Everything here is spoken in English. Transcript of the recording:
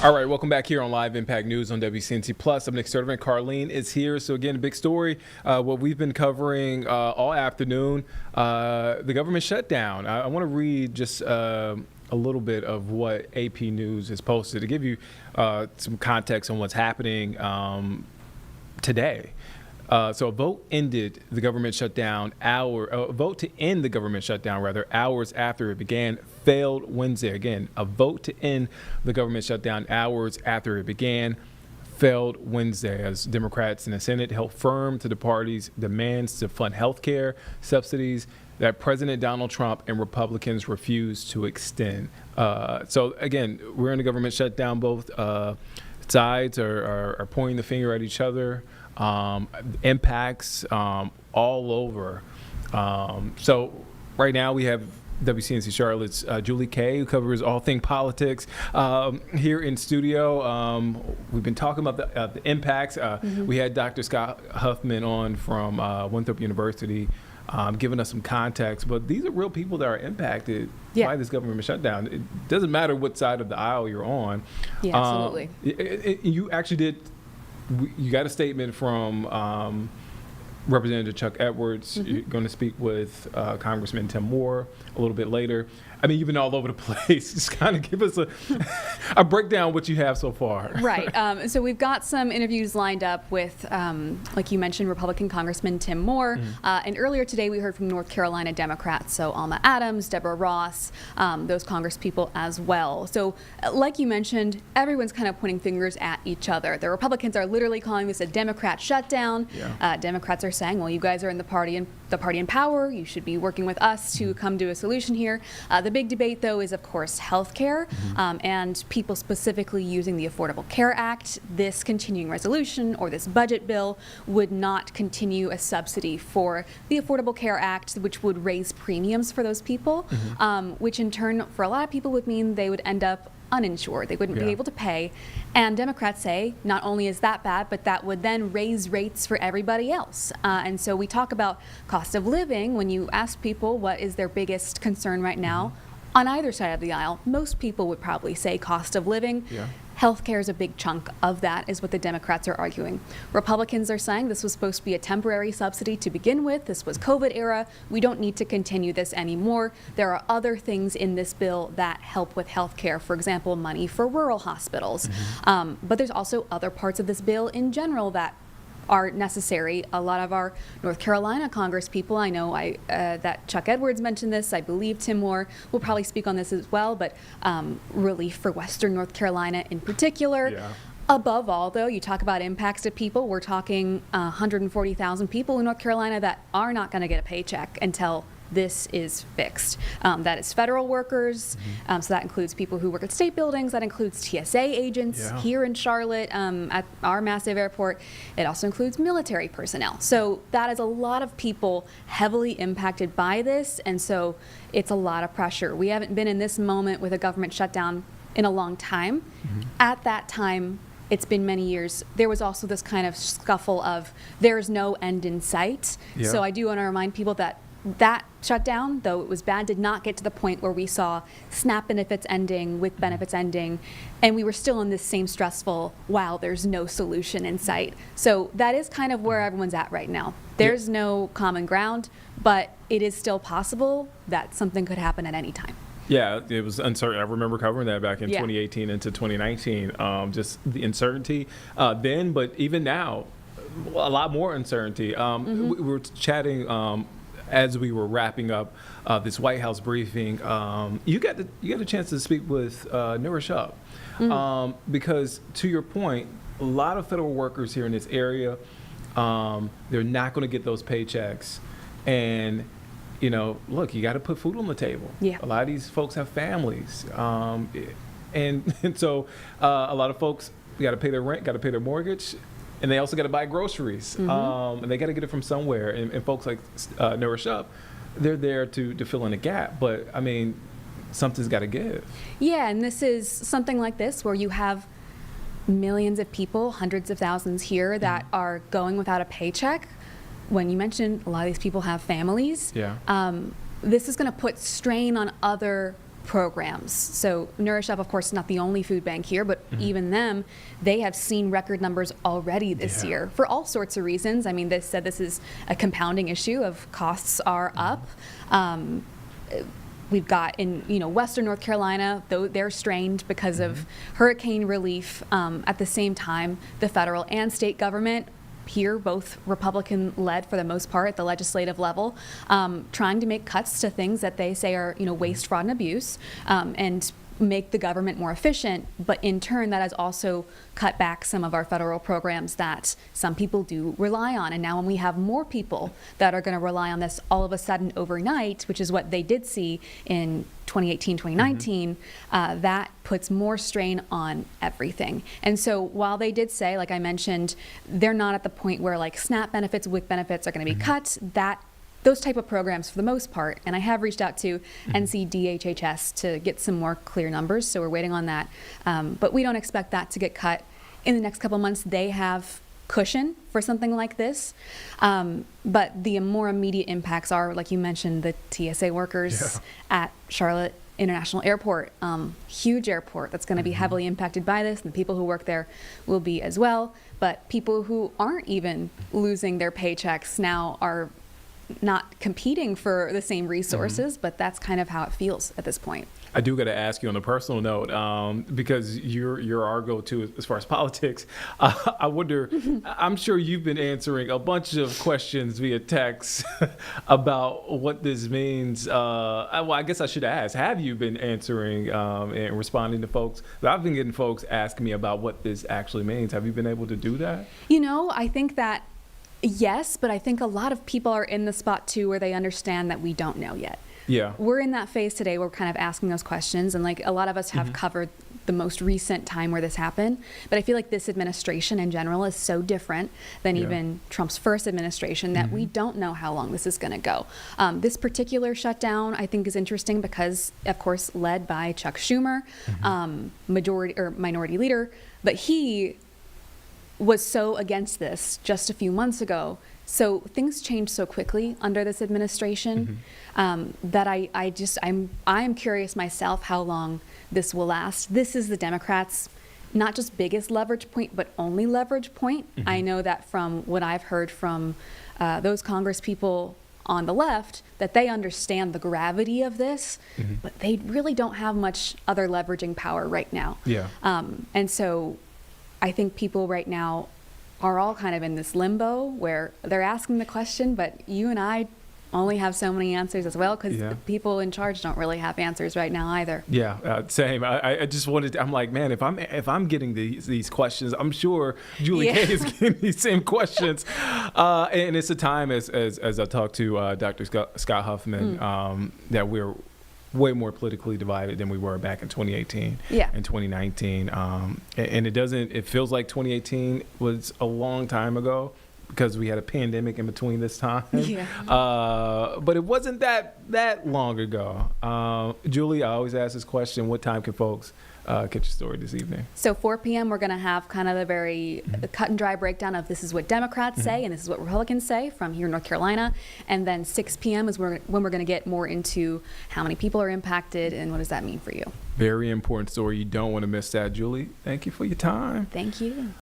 All right, welcome back here on Live Impact News on WCNC Plus. I'm Nick Sturdivant. Carlene is here. So again, a big story, what we've been covering all afternoon, the government shutdown. I want to read just a little bit of what AP News has posted to give you some context on what's happening today. So a vote ended the government shutdown a vote to end the government shutdown hours after it began failed Wednesday. Again, a vote to end the government shutdown hours after it began failed Wednesday as Democrats in the Senate held firm to the party's demands to fund health care subsidies that President Donald Trump and Republicans refused to extend. So again, we're in a government shutdown. Both sides are pointing the finger at each other. Impacts all over. So right now we have WCNC Charlotte's Julie Kay, who covers all things politics, here in studio. We've been talking about the impacts. We had Dr. Scott Huffman on from Winthrop University, giving us some context. But these are real people that are impacted by this government shutdown. It doesn't matter what side of the aisle you're on. Yeah, absolutely. You actually did. You got a statement from Representative Chuck Edwards. You're going to speak with Congressman Tim Moore a little bit later. I mean, you've been all over the place. Just kind of give us a breakdown of what you have so far. Right. So we've got some interviews lined up with, like you mentioned, Republican Congressman Tim Moore. And earlier today, we heard from North Carolina Democrats, so Alma Adams, Deborah Ross, those congresspeople as well. So like you mentioned, everyone's kind of pointing fingers at each other. The Republicans are literally calling this a Democrat shutdown. Democrats are saying, well, you guys are in the party in power. You should be working with us to come to a solution here. The big debate, though, is, of course, health care and people specifically using the Affordable Care Act. This continuing resolution or this budget bill would not continue a subsidy for the Affordable Care Act, which would raise premiums for those people, which in turn, for a lot of people, would mean they would end up uninsured. They wouldn't be able to pay. And Democrats say not only is that bad, but that would then raise rates for everybody else. And so we talk about cost of living. When you ask people what is their biggest concern right now, on either side of the aisle, most people would probably say cost of living. Healthcare is a big chunk of that, is what the Democrats are arguing. Republicans are saying this was supposed to be a temporary subsidy to begin with. This was COVID era. We don't need to continue this anymore. There are other things in this bill that help with healthcare, for example, money for rural hospitals. But there's also other parts of this bill in general that are necessary. A lot of our North Carolina Congress people, I know that Chuck Edwards mentioned this, I believe Tim Moore will probably speak on this as well, but relief for Western North Carolina in particular. Above all, though, you talk about impacts to people. We're talking 140,000 people in North Carolina that are not going to get a paycheck until this is fixed. That is federal workers, so that includes people who work at state buildings, that includes TSA agents here in Charlotte at our massive airport. It also includes military personnel. So that is a lot of people heavily impacted by this, and so it's a lot of pressure. We haven't been in this moment with a government shutdown in a long time. At that time, it's been many years. There was also this kind of scuffle of there's no end in sight. So I do want to remind people that shutdown, though it was bad, did not get to the point where we saw SNAP benefits ending with benefits ending, and we were still in this same stressful, wow, there's no solution in sight. So that is kind of where everyone's at right now. There's no common ground, but it is still possible that something could happen at any time. Yeah, it was uncertain. I remember covering that back in 2018 into 2019, just the uncertainty then, but even now, a lot more uncertainty. We were chatting as we were wrapping up this White House briefing. You got a chance to speak with Nura Shub, because to your point, a lot of federal workers here in this area, they're not going to get those paychecks, and look, you got to put food on the table. A lot of these folks have families, and so a lot of folks got to pay their rent, got to pay their mortgage. And they also got to buy groceries, and they got to get it from somewhere. And folks like Nura Shub, they're there to fill in a gap. But, I mean, something's got to give. Yeah, and this is something like this where you have millions of people, hundreds of thousands here that are going without a paycheck. When you mentioned a lot of these people have families, this is going to put strain on other programs. So Nourish Up, of course, is not the only food bank here, but even them, they have seen record numbers already this year for all sorts of reasons. I mean, they said this is a compounding issue of costs are up. We've got in Western North Carolina, though they're strained because of hurricane relief. At the same time, the federal and state government here, both Republican-led for the most part at the legislative level, trying to make cuts to things that they say are waste, fraud, and abuse, and make the government more efficient. But in turn, that has also cut back some of our federal programs that some people do rely on. And now when we have more people that are going to rely on this all of a sudden overnight, which is what they did see in 2018, 2019, that puts more strain on everything. And so while they did say, like I mentioned, they're not at the point where like SNAP benefits, WIC benefits are going to be cut, those type of programs for the most part, and I have reached out to NCDHHS to get some more clear numbers, so we're waiting on that. But we don't expect that to get cut in the next couple months. They have cushion for something like this. But the more immediate impacts are, like you mentioned, the TSA workers at Charlotte International Airport, huge airport that's going to be heavily impacted by this, and the people who work there will be as well. But people who aren't even losing their paychecks now are not competing for the same resources, but that's kind of how it feels at this point. I do got to ask you on a personal note, because you're our go-to as far as politics. I wonder, I'm sure you've been answering a bunch of questions via text about what this means. Well, I guess I should ask, have you been answering and responding to folks? I've been getting folks asking me about what this actually means. Have you been able to do that? I think that yes, but I think a lot of people are in the spot too where they understand that we don't know yet. Yeah. We're in that phase today where we're kind of asking those questions, and like a lot of us have covered the most recent time where this happened. But I feel like this administration in general is so different than even Trump's first administration that we don't know how long this is going to go. This particular shutdown, I think, is interesting because, of course, led by Chuck Schumer, minority leader, but he was so against this just a few months ago. So things change so quickly under this administration that I'm curious myself how long this will last. This is the Democrats' not just biggest leverage point, but only leverage point. I know that from what I've heard from those Congress people on the left, that they understand the gravity of this, but they really don't have much other leveraging power right now. Yeah. And so I think people right now are all kind of in this limbo where they're asking the question, but you and I only have so many answers as well, because the people in charge don't really have answers right now either. Yeah, same. I just wanted to, I'm like, man, if I'm getting these questions, I'm sure Julie Kay is getting these same questions. And it's a time, as I talked to Dr. Scott Huffman, that we're way more politically divided than we were back in 2018 and 2019. And it feels like 2018 was a long time ago because we had a pandemic in between this time. But it wasn't that long ago. Julie, I always ask this question, what time can folks catch your story this evening? So 4 p.m. we're going to have kind of the very cut and dry breakdown of this is what Democrats say and this is what Republicans say from here in North Carolina. And then 6 p.m. is when we're going to get more into how many people are impacted and what does that mean for you. Very important story. You don't want to miss that. Julie, thank you for your time. Thank you.